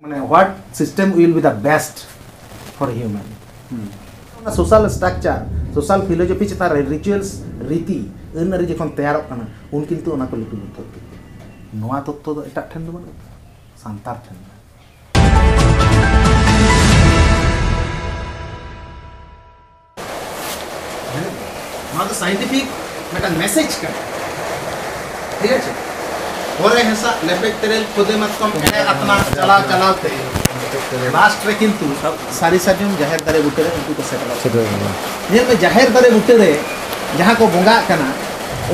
what system will be the best for human. Social structure, social philosophy cheta rituals, riti, ᱟᱹᱱ ᱟᱹᱨᱤ ᱡᱚᱠᱷᱚᱱ ᱛᱮᱭᱟᱨᱚᱜ ᱠᱟᱱᱟ ᱩᱱ ᱠᱤᱱᱛᱩ ᱚᱱᱟ ᱠᱚ ᱞᱤᱯᱤᱵᱚᱫᱽᱫᱷᱚ ᱱᱚᱣᱟ ᱛᱚᱛᱛᱷᱚ ᱫᱚ ᱮᱴᱟᱜ ᱴᱷᱮᱱ ᱫᱚ ᱵᱟᱹᱱᱩᱜᱼᱟ, ᱥᱟᱱᱛᱟᱲ ᱴᱷᱮᱱ ᱫᱚ। नॉट साइंटिफिक मेटा मैसेज का ठीक है ओरे हसा लेपेक तेरेल खुदे मत कम एने अपना चला चलाते लास्ट रे किंतु सारी सारिम जाहिर दारे बुटे रे उनको सेटल ये में जाहिर दारे बुटे रे जहां को बोंगा कना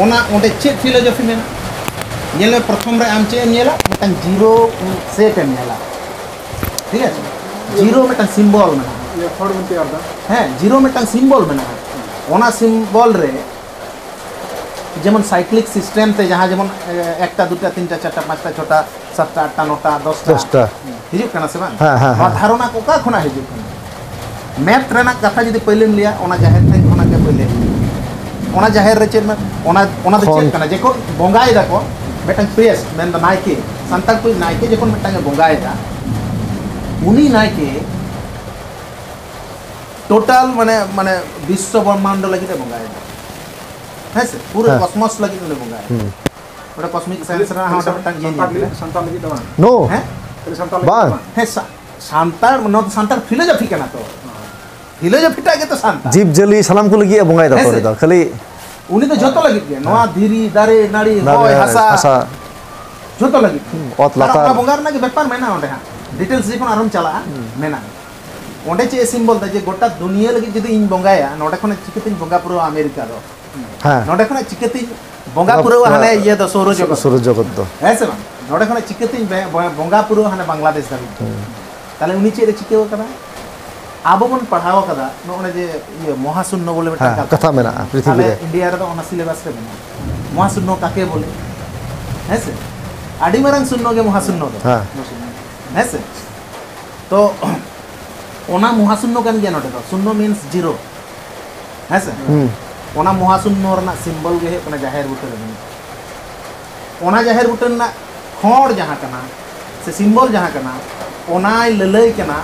ओना ओंडे चेक फिलोसफी में नेले प्रथम रे आम चे नेला मेटा जीरो सेट नेला ठीक है जीरो मेटा सिंबल में ये थर्ड में तैयार दा है जीरो मेटा सिंबल में ओना सिम्बल रे जेमन साइक्लिक सिस्टम ते जहां जेमन एकटा दुटा तीनटा चारटा पांचटा छटा सातटा आठटा नौटा दसटा हिजुक कना से बांग हां धारणा को का खना हिजुक कना मैथ रेना कथा जदी पहिले लिया ओना जाहिर थे खना के पहिले ओना जाहिर रे चेन में ओना दो चेन कना जेको बोंगाय दा को बेटन प्रेस मेन द नाइके संताल को नाइके जेकोन मेटांगे बोंगाय दा उनी नाइके टोटल माने माने विश्व ब्रह्मांड लगी ते बोंगाय है से पूरे कॉस्मोस लगी ते बोंगाय ओटा कॉस्मिक साइंस रा हां ओटा जे संताल लगी दवा नो है संताल बा है संताल नो संताल फिलोसफी केना तो फिलोसफी टा के तो संताल जीव जली सलाम को लगी बोंगाय दा तो खाली उनी तो जतो लगी के नोआ धीरी दारे नाड़ी होय हसा जतो लगी ओत लाता बोंगार ना के व्यापार मेना ओटे हां डिटेल्स जेकोन आरम चला मेना ओंडे चे सिंबल दा जे गोटा दुनिया लगी जदी इन बोंगाया नोडे खने चिकतिन बोंगा पुरो अमेरिका दो हां नोडे खने चिकतिन बोंगा पुरो हाने ये दो सौर जगत दो ऐसे बा नोडे खने चिकतिन बोंगा पुरो हाने बांग्लादेश दा ताले उनी चे चिकेव कदा आबो बन पढ़ाव कदा नोने जे ये महाशून्य बोले कथा मेना पृथ्वी रे इंडिया रे दो ओना सिलेबस रे मेना महाशून्य काके बोले ऐसे आडी मारंग शून्य के महाशून्य दो हां ऐसे तो ओना महाशून्य कान गया नोटे तो शून्य मीन्स जीरो है से ओना महाशून्य रना सिंबल गे कना जाहिर बुटे रे ओना जाहिर बुटे ना खोड़ जहां कना से सिंबल जहां कना ओना ललई कना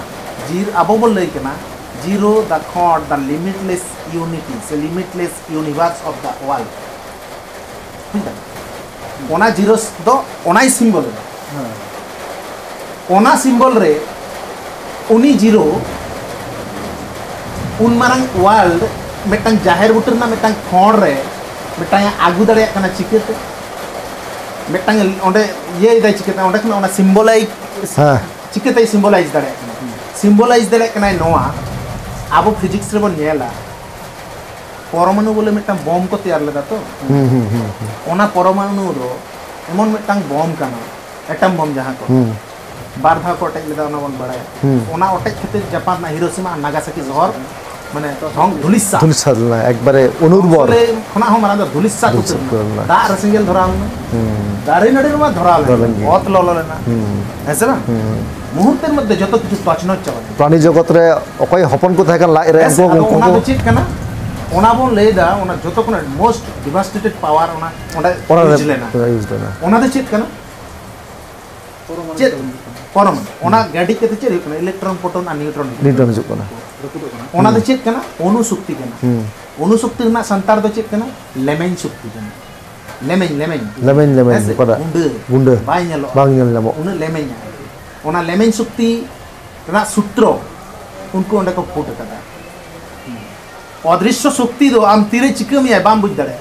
जीर अबो बोल लई कना जीरो द खोड़ द लिमिटलेस यूनिटी से limitless universe of the world ओना जीरो दो ओना सिंबल ओना सिंबल रे उनी जीरो उन मारंग वर्ल्ड मेटांग जाहिर बुटर ना मेटांग खोड़ रे मेटांग आगु दड़े कना चिकेते मेटांग ओंडे ये इदा चिकेते ओंडे खना ओना सिंबलाइज चिकेते सिंबलाइज दड़े सिंबलाइज दड़े कना नोआ आबो फिजिक्स रे बन नेला परमाणु बोले मेटांग बम को तैयार लेदा तो ओना परमाणु रो एमन मेटांग बम कना एटम बम जहां को बार धा को अटैक लेदा ओना बन बड़ाय ओना अटैक खेते जापान ना हिरोशिमा और नागासाकी शहर माने ढंग धुलिसा ना एकबारे अनुर्वर खना हम मारा धुलिसा कुछ दा रसिंगल धराल दारे नडी मा धराल बहुत ललो लेना ऐसे ना मुहूर्तेर मध्य जतो किछु तचनो चला प्राणी जगत रे अकय हपन को थाकन लाई रे उनको ओना चित कना ओना बोन लेदा ओना जतो कोन मोस्ट डिवास्टेटेड पावर ओना यूज लेना ओना दे चित कना चेत परमाणु ओना गाडी के चेत कना इलेक्ट्रॉन प्रोटॉन और न्यूट्रॉन हिजुक कना ओना दे चेत कना अणु शक्ति कना अणु शक्ति ना संतार दो चेत कना लेमेन शक्ति कना लेमेन पदा गुंडे बाय नेलो उन लेमेन ओना लेमेन शक्ति ना सूत्र उनको ओंडे को फुट कदा अदृश्य शक्ति दो आम तीरे चिकम या बाम बुझ दड़े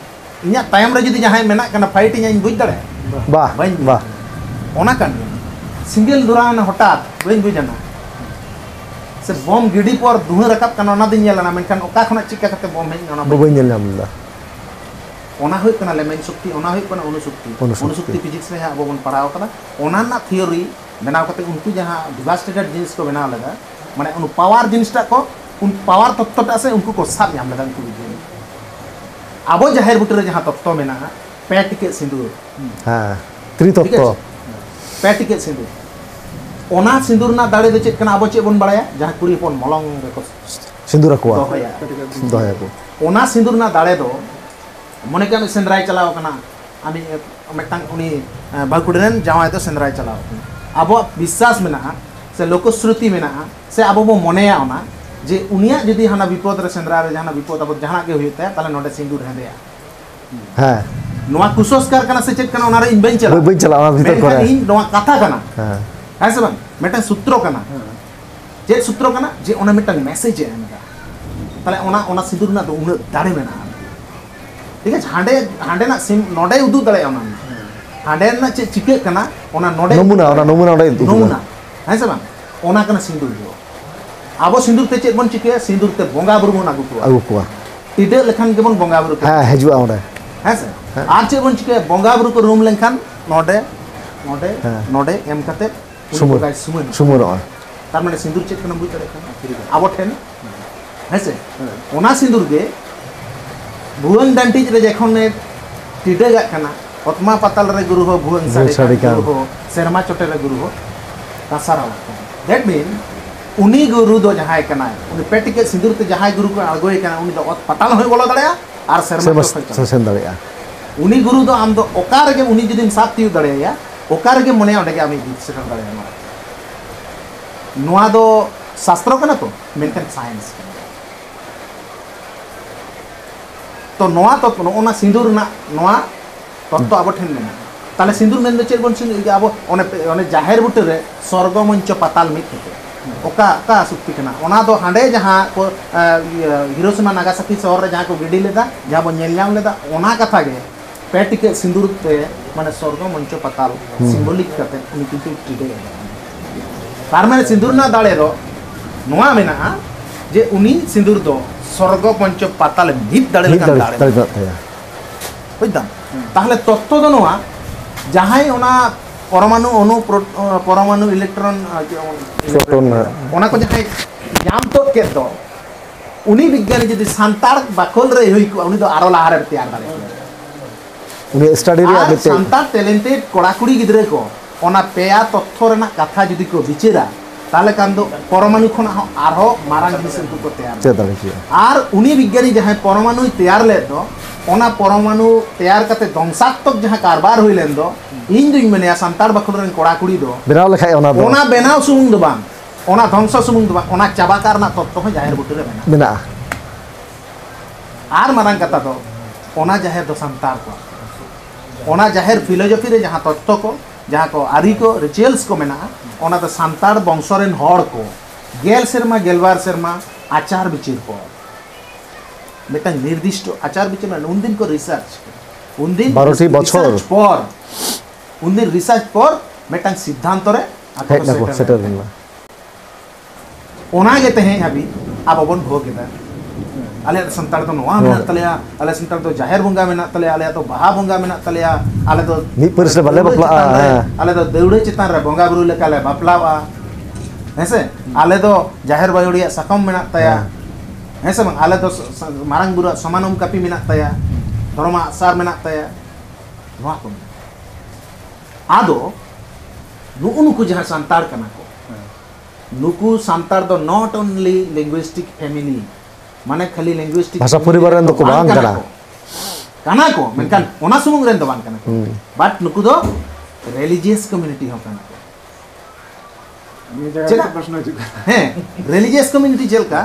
इया टाइम रे जदी जहां मेना कना फाइट इया बुझ दड़े बा ओना कन सिंगल दुरान हठात बइन बुझना से बम गिडी पर दुह रकब कना ओना दिन नेलना मेनखान ओका खना चिका कते बम हेन ओना बइन नेल नामला ओना होय कना लेमेन शक्ति ओना होय कना अणु शक्ति फिजिक्स रे अब बन पढ़ाव कना ओना ना थ्योरी बनाव कते उनको जहां डिवास्टेटेड जिनिस को बनाव लगा माने उन पावर जिनिसटा को उन पावर तत्वटा से उनको को साब नाम लगा उनको बुझे अब जाहिर बुटरे जहां तत्व मेना पेट के सिंदूर हां त्रितत्व पेट के सिंदूर ओना सिंदूर ना दाड़े दे चेत कना अब चे बन बड़ाया जहां कुड़ी पन मलंग को सिंदूर को दोया को ओना सिंदूर ना दाड़े दो मने के सेंद्राय चलाव कना आमी मेटांग उनी बाकुडरेन जावाय तो सेंद्राय चलाव अब विश्वास मेना से लोकश्रुति मेना से अब बो मनेया ओना जे उनिया जदि हाना विपद रे सेंद्रा रे जहाना विपद अब जहाना के हुई ताले नोडे सिंदूर हेदेया हां नोआ कुसंस्कार कना से चेक कना ओना रे इन बइन चला ओना भीतर करे इन नोआ कथा कना हां से बन मेटा सूत्र कना जे सूत्र कना जे ओना मेटा मैसेज है एमदा ताले ओना सिंदूर ना तो उन दाड़े मेना ठीक है हांडे हांडे ना सिम नोडे उदु दाड़े ओना हांडे ना चे चिके कना ओना नोडे नमुना ओडे नमुना हां से बन ओना कना सिंदूर जो अब सिंदूर ते चेक बन चिके सिंदूर ते बोंगा बुरु बन आगु को टिडे लेखान के बन बोंगा बुरु हां हजुआ ओडे हां से आर चेक बन चिके बोंगा बुरु को रूम लेखान नोडे नोडे नोडे एम कते सुमुर सुमुर तार माने सिंदूर चेक कना बुझ दरे खान अब ठेन हां से ओना सिंदूर गे भुवन डांटिज रे जखन ने टिडे गा कना पद्मा पाताल रे गुरु हो भुवन साड़ी गुरु हो शर्मा चोटे रे गुरु हो कासारा दैट मीन उनी गुरु दो जहाय कना उनी पेटिके सिंदूर ते जहाय गुरु को आगोय कना उनी दो पताल होय बोलो दड़या आर शर्मा चोटे सेन दड़या उनी गुरु दो आम दो ओकार के उनी जदिन साथ तिउ दड़या ओकार के मने ओडे के आमी गीत सेटल दड़या नोआ दो शास्त्र कना तो मेनकन साइंस तो नोआ तो ओना सिंदूर ना नोआ तत्व अब ठेन मेना ताले सिंदूर मेन दो चेक बन सिंदूर अब ओने जाहेर बुटे रे स्वर्ग मंच पाताल मित ओका का सुक्ति कना ओना दो हांडे जहां को हिरोशिमा नागासाकी शहर रे जहां को गिडी लेदा जहां बो नेल नाम लेदा ओना कथा गे पेटिके सिंदूर ते माने स्वर्ग मंच पाताल सिंबॉलिक करते उनी किंतु टिडे तार माने सिंदूर ना दाड़े रो नोआ मेना जे उनी सिंदूर दो स्वर्ग मंच पाताल मित दाड़े लगा दाड़े बुझदा ताहले तत्व दो नोआ जहां ओना परमाणु अणु परमाणु इलेक्ट्रॉन प्रोटॉन ओना को जहां जाम तो के दो उनी विज्ञानी जदि सांतार बाखोल रे होई को उनी दो आरो लाहार तैयार दाड़े उनी स्टडी रे आबे सांतार टैलेंटेड कोड़ाकुड़ी गिदरे को ओना पेया तथ्य रेना कथा जदि को बिचेरा ताले कान दो परमाणु खन आरो मारांग जिनिस को तैयार दाड़े आर उनी विज्ञानी जहां परमाणु तैयार ले दो ओना परमाणु तैयार करते ध्वंसात्मक जहां कारबार होई लेन दो इन दुई मने सांतार बाखोल रे कोड़ाकुड़ी दो बेनाव लेखाय ओना बेनाव सुमुंग दो बांग ओना ध्वंस सुमुंग दो बांग ओना चाबा कारना तत्व हो जाहिर बुटे रे मेना आर मारांग कथा दो ओना जाहिर दो सांतार को ओना जाहिर फिलोसफी रे जहां तत्व को जहां को आरी को रिचुअल्स को मेना ओना तो सांतार वंशरेन हड़ को गेल शर्मा गेलवार शर्मा आचार विचार को मेटा निर्दिष्ट आचार विचार में उन दिन को रिसर्च उन दिन 12 बछर पर उन दिन रिसर्च पर मेटा सिद्धांत रे आको सेटल होना ओना गेते हैं अभी अब बन भोग गेदा आले संतार तो नोआ मेना तलेया आले संतार तो जाहिर बंगा मेना तलेया आले तो बहा बंगा मेना तलेया आले तो नि परस रे बले बपला आले तो देउड़े चितान रे बंगा बुरु लेका ले बपलावा हेसे आले तो जाहिर बायोड़िया सकम मेना तया हेसे बंग आले तो मारंग बुरु समानम कापी मेना तया धर्मा सार मेना तया नोआ को आदो नुकु जहां संतार कना को नुकु संतार दो नॉट ओनली लिंग्विस्टिक फैमिली माने खाली लिंग्विस्टिक भाषा परिवार रेन दो को बांग कना को मेनकान ओना सुमुंग रेन दो बांग कना बट नुकु दो रिलीजियस कम्युनिटी हो कना ये जगह का प्रश्न है रिलीजियस कम्युनिटी जेल का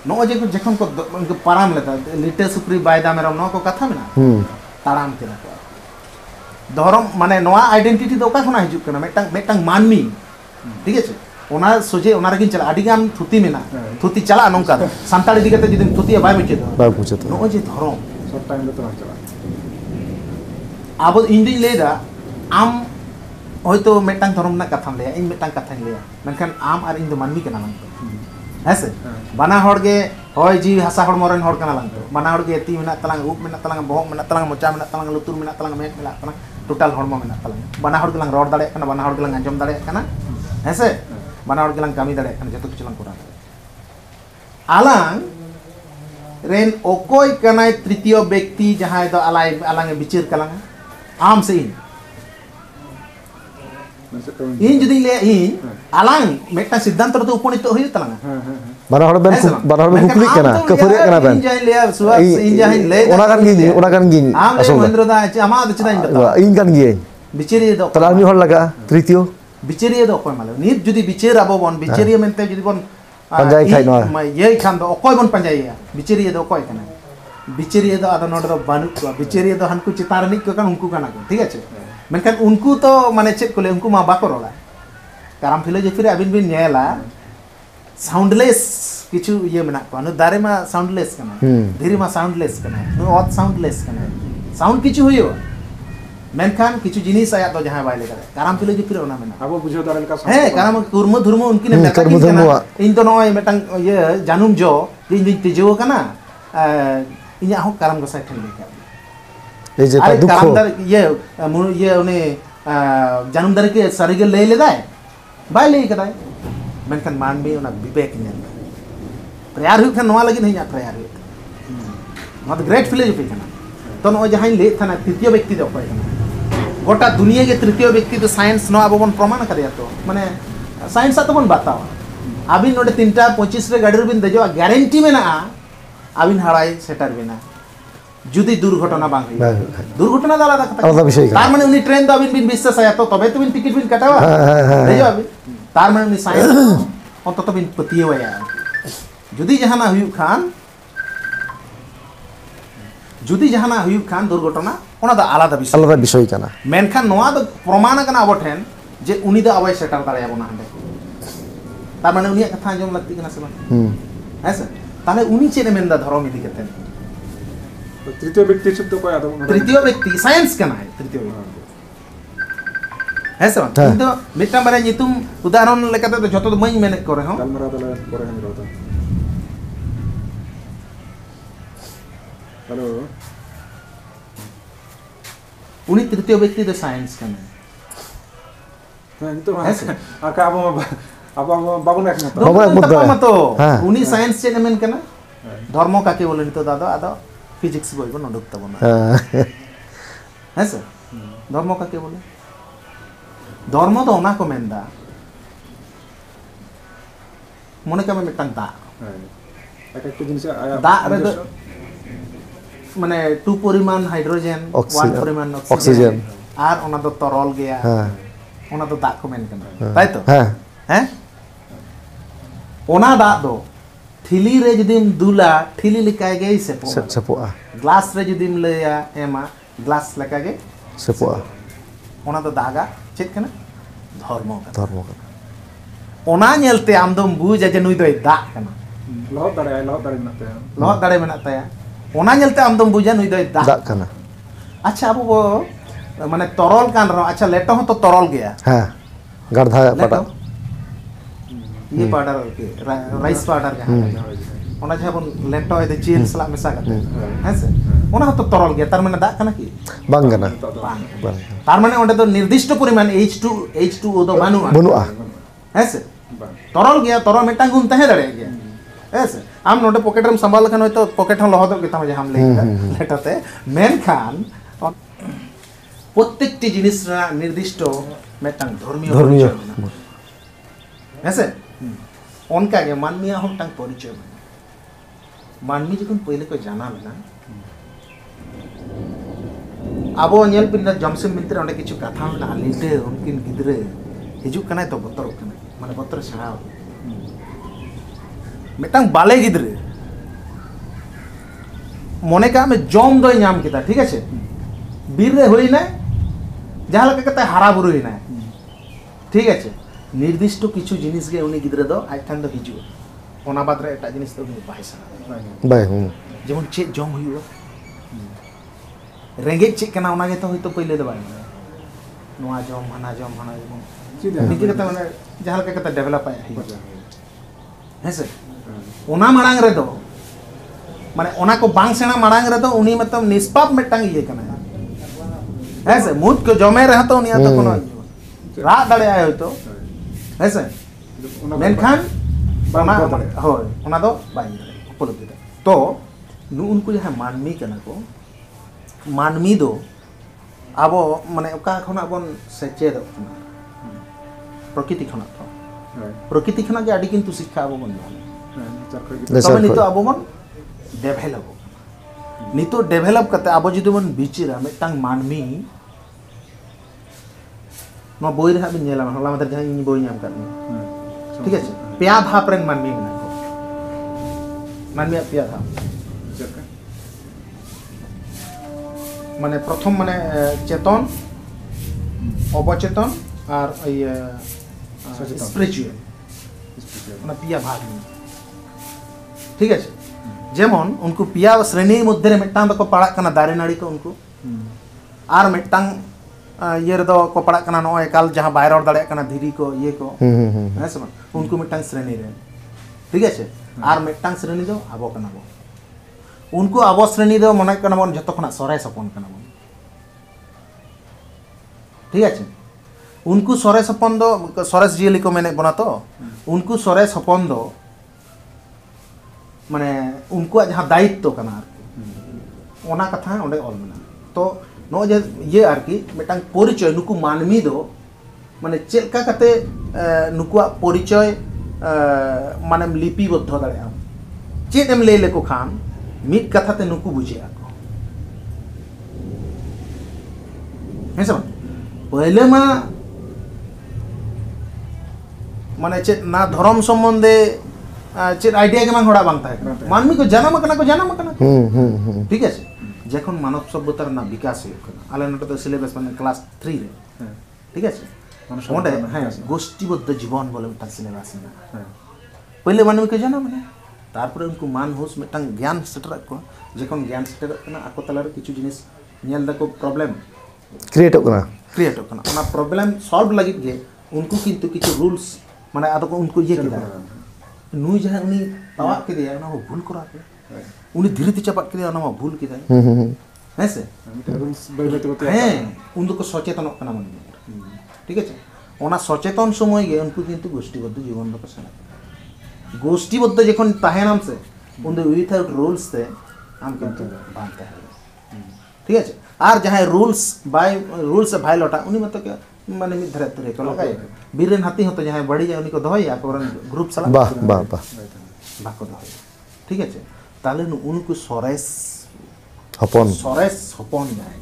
नो जे को जखन को पाराम लेता लिटे सुप्री बायदा मेरा नो को कथा में ना ताराम के रखा धर्म माने नोआ आइडेंटिटी दो का खना हिजु कना मेटांग मानमी ठीक है ओना सोजे ओना रगिन चला आडिगान थुती मेना थुती चला नोंका सांताड़ी दिगते जदिन थुती बाय बुचे दो नो जे धर्म सब टाइम ले तो चला अब इंदी लेदा आम होयतो मेटांग धर्म ना कथा ले इन मेटांग कथा ले मेनखान आम आर इन दो मानमी कना लंग हेसे बाना हड़ गे होय जी हासा हड़ मोरन हड़ कना लंग बाना हड़ गे ती मेना तलांग उप मेना तलांग बोहक मेना तलांग मोचा मेना तलांग लुतुर मेना तलांग मेट मेना तलांग टोटल हड़मो मेना तलांग बाना हड़ गेलांग रोड दाड़े कना बाना हड़ गेलांग अंजम दाड़े कना हेसे बाना हड़ गेलांग कामी दाड़े कना जतो किछलांग कोरा आलांग रेन ओकोय कनाय तृतीय व्यक्ति जहां दो आलाय आलांग बिचार कलांग आम से इन जदि ले इन आलांग मेटा सिद्धांत तो उपनीत होय तलांग बाना हड़ बेन कुकली कना कफरे कना बेन इन जाय ले सुवा इन जाय ले ओना kan gini आम ले महेंद्र दा आमा द चिदा इन kan gini बिचारी दो तलामी हड़ लगा तृतीय बिचारिया दो कोई मालूम नित जुदी बिचार आबो बन बिचारिया मेंते जुदी बन पंजाई खाई नोआ ये खान दो कोई बन पंजाइया बिचारिया दो कोई कना बिचारिया दो आदा नोड दो बानु को बिचारिया दो हनको चितार निक को कान उनको काना को ठीक है मेनखान उनको तो माने चेक कोले उनको मा बाको रोला कारम फिलोसफी रे अबिन बिन नेला साउंडलेस किछु ये मेना को अनु दारे मा साउंडलेस कना धीरे मा साउंडलेस कना नु ऑट साउंडलेस कना साउंड किछु होयो मेनखान किछु जिनिस आया तो जहां बाइले करे कारम फिलोसफी रे ओना मेना अब बुझो दारल का हे कारम कुर्म धर्म उनकी ने मेटा कना इन तो नय मेटांग ये जानूम जो इन दिन तिजो कना इन्या हो कारम गोसाई ठन लेका ए जे ता दुखो ये उनी जानूम दारे के सारीगे ले लेदाय बाय ले कदाय मेनखान मानबी ओना विवेक नेल प्रेयार हुई खान नवा लगी नहीं प्रेयार हुई नॉट ग्रेट फिलोसफी कना तो नो जहां ले थाना तृतीय व्यक्ति दो कोई कना गोटा दुनिया के तृतीय व्यक्ति तो साइंस नो अब बन प्रमाण कर तो माने साइंस तो बन बतावा अबिन नोडे 3:25 रे गाड़ी बिन देजो गारंटी में ना अबिन हाराई सेटर बिना जुदी दुर्घटना बांग हुई दुर्घटना दाला दा आलादा विषय तार माने उनी ट्रेन तो अबिन बिन विश्वास आया तो तबे तो बिन टिकट बिन कटावा देजो अबिन तार माने उनी साइंस अंत तो बिन पतियो आया जुदी जहाना हुई खान जुदी जहाना हुई खान दुर्घटना ओना दा आलादा विषय कना मेनखान नोआ द प्रमाण कना अब ठेन जे उनी दा अवय सेटर दारे आबो ना हंडे तार माने उनी कथा जम लगती कना से बन ऐसे ताले उनी चेने मेंदा धर्म इदी कते तृतीय व्यक्ति शब्द को याद हो तृतीय व्यक्ति साइंस कना है तृतीय व्यक्ति ऐसे बन किंतु मिटा बारे नितुम उदाहरण लेकाते तो जतो मई मेने करे हो कलमरा दला करे हम रहता हेलो उनी तृतीय व्यक्ति तो साइंस कना तो ऐसे आका अब बाबू ने तो उनी साइंस चेने मेन कना धर्म काके बोले तो दादा आदा फिजिक्स बोल बन डुकता बना है सर धर्म काके बोले धर्म तो ओना को मेंदा मने का में मिटन दा एक एक जिनिस दा रे माने 2 परिमाण हाइड्रोजन 1 परिमाण ऑक्सीजन आर ओना तो तरल गया ओना तो दा को मेन कना ताई तो हैं ओना दा दो ठिली रे जदिम दुला ठिली लिकाय गई सेपोआ ग्लास रे जदिम लेया एमा ग्लास लकागे सेपोआ ओना तो दागा चेक कना धर्म का ओना नेलते आमदम बुझा जे नुई दोय दा कना लहत दाड़े मेना ताया ओना नेलते आमदम बुझा नुई दोय दा कना अच्छा अब माने तरल कान रो अच्छा लेटो हो तो तरल गया हां गड़धा पटा ये पाउडर के राइस पाउडर का ओना जे बन लेटो है चील सला मिसा करते हैं से ओना तो तरल गया तार माने दा कना की बांग कना तार माने ओंडे तो निर्दिष्ट परिमाण H2O दो बनुआ है से तरल गया तरल मेटा गुण तहे दड़े गया है से आम नोडे पॉकेट रे संभाल खान तो पॉकेट हम लहद के तम जे हम लेटाते मेन खान प्रत्येकटी जिनिस रा निर्दिष्ट मेटांग धर्मीय है से उनका के मानमिया हम टांग परिचय मानमी जखन पहले को जाना लेना अब नेल पिन जमसेम मित्र ओंडे किछु कथा ना लिटे उनकिन गिदरे हिजु कना तो बतर कना माने बतर छाड़ा मिटांग बाले गिदरे मने का में जम दो नाम किता ठीक है बीर रे होई ना जहां लगे कते हारा बुरु होई ना ठीक है निर्दिष्ट किछु जिनिस गे उनी गिदरे दो आइठान दो हिजु ओना बाद रे एटा जिनिस तो बाय सना बाय जेमन चे जम हुई रेंगे चे कना ओना गे तो होय तो पहिले दो बाय नोआ जम हना जम निके कते माने जहां लगे कते डेवलप आया है से ओना मांग रे दो माने ओना को बांग सेना मांग रे दो उनी मतलब निष्पाप मेटांग ये कना है से मुद को जमे रह तो उनी तो कोनो रा दड़े आयो तो है से मेनखान ओना होय ओना दो बाई उपलब्धि तो नु उनको जहां मानमी कना को मानमी दो अब माने ओका खना बन सेचेद प्रकृति खना तो प्रकृति खना के आडी किंतु शिक्षा अब बन तब नितो अब बन डेभेलप नितो डेभेलप करते अब जदि बन बिचिरा मेटांग मानमी नो बोई रे बिन नेला होला मदर जहां इन बोई नाम कर ठीक है पेया धाप रेन मानमी मेना को मानमी पेया धाप माने प्रथम माने चेतन अवचेतन और ये स्पिरिचुअल ना पिया भाग ठीक है जेमन उनको पिया श्रेणी मध्य रे मिटांग दको पड़ा कना दारे नाड़ी को उनको आर मिटांग ये रे दो को पड़ा कना नो एकाल जहां बाहर और दाड़े कना धीरी को ये को है सब उनको मिटांग श्रेणी रे ठीक है आर मिटांग श्रेणी दो आबो कना बो उनको आबो श्रेणी दो मने कना बन जतो खना सराय सपन कना बन ठीक है उनको सरेस हपन दो सरेस जियली को मैंने बना तो उनको सरेस हपन दो माने उनको जहाँ दायित्व कना ओना कथा ओंडे ऑल मेना तो नो जे ये आरकी मिटांग परिचय नुकु मानमी दो माने चेलका कते नुकुआ परिचय माने लिपिबद्ध दाड़ेया चेद एम ले लेको खान मिट कथा ते नुकु बुझेया को है सब पहले मा माने चेत ना धर्म संबंधे चेत आइडिया के मांग होड़ा बांग था मानवी को जन्म कना ठीक है जखन मानव सभ्यतार ना विकास होना आले नटे तो सिलेबस माने क्लास 3 रे ठीक है ओंडे हां गोष्ठीबद्ध जीवन बोले उटा सिलेबस ना पहले मानवी को जन्म ना तारपर उनको मान होस मिटांग ज्ञान सेटर को जखन ज्ञान सेटर कना आको तलार किछु जिनिस नेल दको प्रॉब्लम क्रिएट होना ओना प्रॉब्लम सॉल्व लगित गे उनको किंतु किछु रूल्स माने आदो को उनको ये किदा नुई जहां उनी तावा के दिया ना वो भूल करा के उनी धीरे धीरे चपाट के दिया ना वो भूल के है से रूल्स बैठते हैं उनको सचेतन कना मन ठीक है ओना सचेतन समय गे उनको किंतु गोष्ठीबद्ध जीवन को सना गोष्ठीबद्ध जखन ताहेनाम से उन विदाउट रूल्स से हम किंतु बांधते हैं ठीक है आर जहां रूल्स बाय रूल्स भाइलोटा उनी मत के माने मिद धरे तरे को लगाय बीरेन हाथी होतो जहां बड़ी जाय उनी को दहय आकोरन ग्रुप सला वाह वाह वाह बाको दहय ठीक है ताले उनको सरेस हपन जाय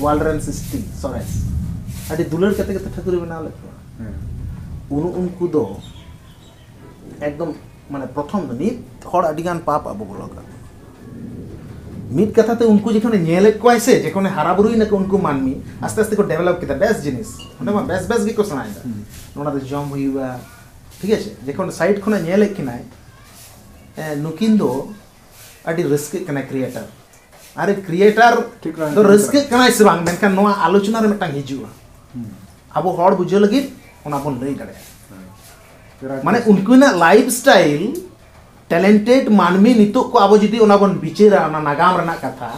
वालरन सिस्टम सरेस अडी दुलर कते कते ठाकुर बना ले उनको दो एकदम माने प्रथम नित हड़ अडिगान पाप अबो बोलका मिट कथा ते उनको जेखने नेले को ऐसे जेखने हारा बुरुई न उनको मानमी आस्ते आस्ते को डेवलप किता बेस्ट जिनिस ओने मा बेस्ट गी को सनाइदा नोना दो जम हुइबा ठीक है जेखने साइड खने नेले किनाय नुकिन दो अडी रिस्क कना क्रिएटर अरे क्रिएटर तो रिस्क कना से बांग मेनका नोआ आलोचना रे मिटांग हिजुआ अब हड़ बुझे लगी ओना बन लई दाड़े माने उनको ना लाइफस्टाइल टैलेंटेड मानमी नितो को आबो जदी ओना बन बिचेरा ना नागाम रना कथा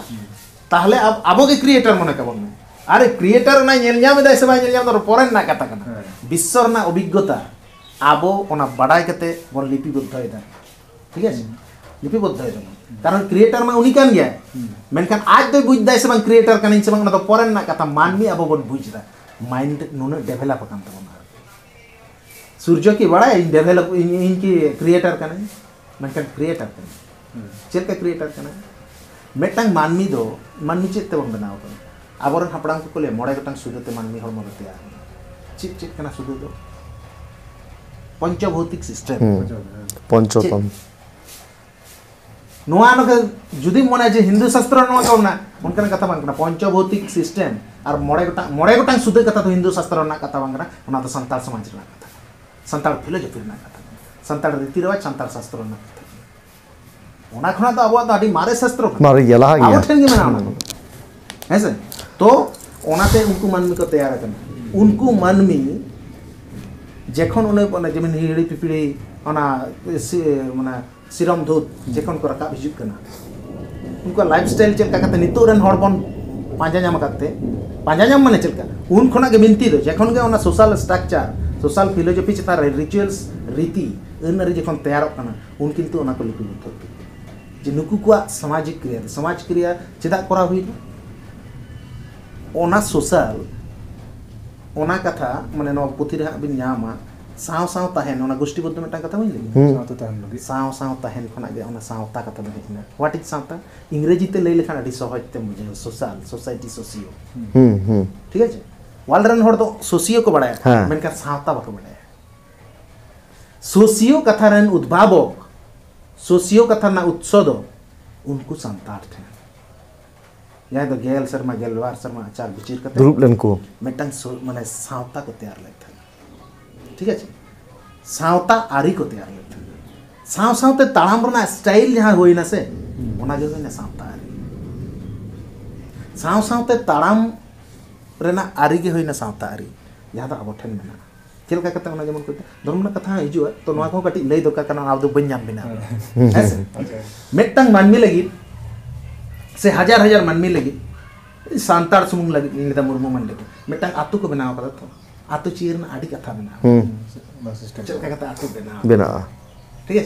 ताहले अब आबो के क्रिएटर मने कबन अरे क्रिएटर ना नेल जाम दा से बा नेल जाम दो पोरेन ना कथा कना विश्वर ना अभिज्ञता आबो ओना बडाय कते बन लिपिबद्ध होइदा ठीक है लिपिबद्ध होइदा कारण क्रिएटर मा उनी कान गया मेनखान आज दो बुझ दाय से बा क्रिएटर कान से बा ना तो पोरेन ना कथा मानमी आबो बन बुझदा माइंड नुने डेवलप कान तबना सूर्य की बड़ा डेवलप इनकी क्रिएटर कान मेनखान क्रिएटर कना चेल का क्रिएटर कना मेटांग मानमी दो मानमी चेते बन बनाव कना आबोरन हापड़ाम को ले मोड़े गटांग सुदते मानमी हरमो रते चित चित कना सुदो दो पंचभौतिक सिस्टम पंचतम नोआ न जुदी मने जे हिंदू शास्त्र नोआ कवना उनकन कथा बांग कना पंचभौतिक सिस्टम और मोड़े गटांग सुदे कथा तो हिंदू शास्त्र ना कथा बांग कना ओना तो संताल समाज रा कथा संताल फिलोसफी ना कथा संताल रीति रिवाज संताल शास्त्र ना ओना खना तो अब आदि मारे शास्त्र मारे गेला गया अब ठेंगे मना ऐसे तो ओनाते उनको मानमी को तैयार करना उनको मानमी जेखन उन्हें जेमन हिड़ी पिपिड़ी ओना माने सिरम धूत जेखन को रकाब हिजुत करना उनको लाइफस्टाइल चलका कते नितो रन हड़बन पांजा नाम करते पांजा नाम माने चलका उन खना के बिनती दो जेखन के ओना सोशल स्ट्रक्चर सोशल फिलोसफी चिता रिचुअल्स रीति अनरी जेखन तैयार करना उन किंतु ओना को लिपिबद्ध जे नुकु को सामाजिक क्रिया समाज क्रिया चेदा करा हुई ओना सोशल ओना कथा माने नो पुथि रे बिन नामा साव साव ताहेन ओना गोष्ठीबद्ध मेटा कथा होई लगी साव ताहेन लगी साव साव ताहेन खना गे ओना सावता कथा लगी व्हाट इज सावता इंग्रेजी ते लई लेखान अडी सहज ते मुझे सोशल सोसाइटी सोसियो ठीक है वर्ल्ड रन हर दो सोसियो को बड़ाया मेनका सावता बाको बड़ाया सोसियो कथा रन उद्भावक सोसियो कथा ना उत्स दो उनको संतार थे या तो गेल शर्मा गेलवार शर्मा आचार बिचिर कते ग्रुप लेन को मेटन माने सावता को तैयार लेते ठीक है सावता आरी को तैयार लेते साव सावते ताड़ाम रना स्टाइल जहां होई ना से ओना गे होई ना सावता आरी साव सावते ताड़ाम रेना आरी गे होई ना सावता आरी जहां तो अब ठेन मेना चल का कथा ओना जेमन को धर्म ना कथा हिजु तो नोआ को कटी लई दोका कना आप दो बन्याम बिना ऐसे मेटन मानमी लगी से हजार हजार मानमी लगी सांतार सुमुंग लगी निदा मुर्मु मन लगी मेटन आतु को बनाव कदा तो आतु चीर ना आडी कथा बनाव सिस्टम चल का कथा आतु बेना ठीक है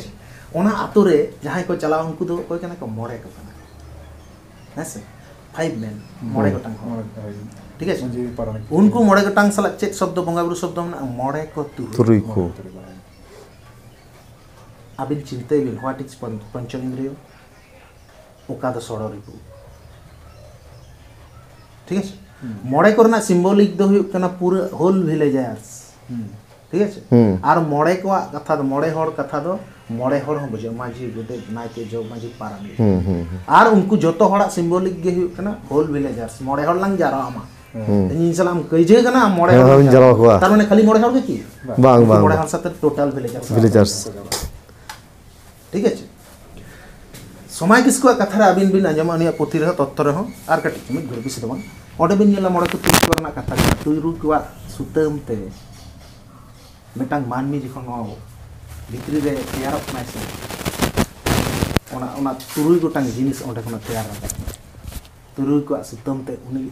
ओना आतु रे जहां को चलाव उनको दो कोई कना को मोड़े को कना ऐसे 5 मैन मोड़े गोटांग ठीक है उनको मोड़े गोटांग साला चेक शब्द बंगा बुरु शब्द मोड़े को तुरुई को अबिन चिंते बिन व्हाट इज पंचेंद्रिय ओका दो सोडोरी को ठीक है मोड़े करना सिंबलिक दो हुई कना पूरा होल विलेजर्स ठीक है आर मोड़े को कथा दो मोड़े हर कथा दो मोड़े हर हो बुझे माजी गुदे नाइके जो माजी पारामी आर उनको जोतो हड़ा सिंबलिक गे हुई कना होल विलेजर्स मोड़े हर लंग जारा आमा इन सलाम कइजे कना मोड़े हर जारा हुआ तार माने खाली मोड़े हर के की बांग बांग मोड़े हर साथ टोटल विलेजर्स ठीक है समय किसको कथा अबिन बिन आंजमा उनिया पोथी रह तत्व रह आर कटी मिद घुर बिस दबन ओडे बिन नेला मोड़े को तुई करना कथा तुईरु को सुतम ते मिटांग मानमी जखन नो भितरी रे तैयार अपना से ओना तुरुई गोटांग जिनिस ओडे खन तैयार रहा तुरुई को सुतम ते उनी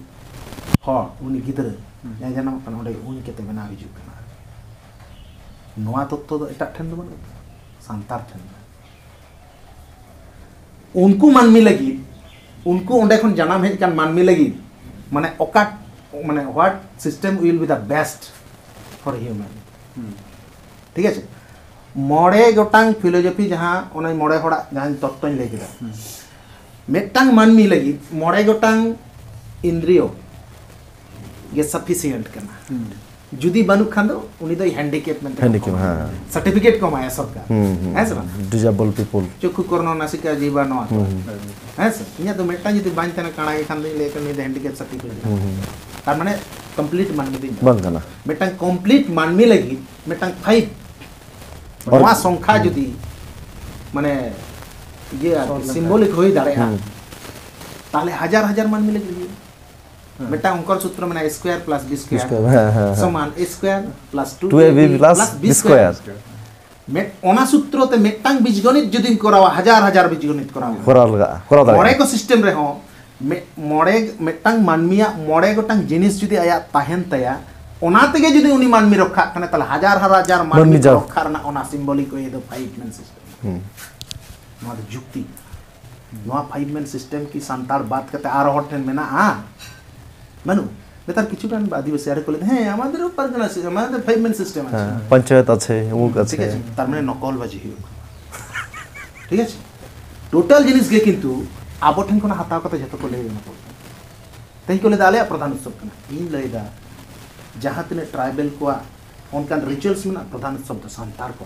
ह उनी गिदर या जानम कन ओडे उनी केते बना हिजु कना नोआ तत्व दो एटा ठेन दबन सांतार ठेन उनको मानमी लगी उनको ओंडे खन जनाम हेज कान मानमी लगी माने ओका माने what system will be the best for human ठीक है मोड़े गोटांग फिलोसफी जहां ओना मोड़े होड़ा जहां तत्व ले केदा मेटांग मानमी लगी मोड़े गोटांग इंद्रियो ये सफिशिएंट करना जुदी बानु खान दो उनी दो हैंडीकैप में हां सर्टिफिकेट को माया सरकार ऐसे ना डिसेबल पीपल चोखु करनो नासिका जीवा नो ऐसे इया तो मेटा जुदी बांध तना काणा के खान दे लेकर नि हैंडीकैप सर्टिफिकेट तार माने कंप्लीट मानमी दिन बंद करना मेटा कंप्लीट मानमी लगी मेटा 5 नवा संख्या जुदी माने ये सिंबलिक होई दाड़े ताले हजार हजार मानमी लगी मेटा अंकर सूत्र माने स्क्वायर प्लस बी स्क्वायर समान a स्क्वायर प्लस 2ab प्लस b स्क्वायर मेट ओना सूत्र ते मेटांग बीजगणित जदिन करावा हजार हजार बीजगणित करावा करा दाड़ा मोड़े को सिस्टम रे हो मोड़े मेटांग मानमिया मोड़े गोटांग जिनिस जुदी आया ताहेन तया ओना तेगे जुदी उनी मानमी रखा कने तले हजार हजार मानमी रखा रना ओना सिंबलिक ये दो 5 मैन सिस्टम नोआ जुक्ति नोआ 5 मैन सिस्टम की संतार बात करते आरो हटेन मेना मानु बेतार किछुटान आदिवासी आरे कोले हे आमादेर परगना से आमादेर 5 मैन सिस्टम আছে पंचायत আছে মুক আছে ঠিক আছে তার মানে নকলবাজি হিউক ঠিক আছে টোটাল জিনিস গে কিন্তু আবঠেন কোন হাতাও কথা যেত কোলে না পড়তো তাই কোলে দালে প্রধান উৎসব কনা इन लयदा जहां तने ट्राइबल को उनका रिचुअल्स में प्रधान उत्सव तो संतार को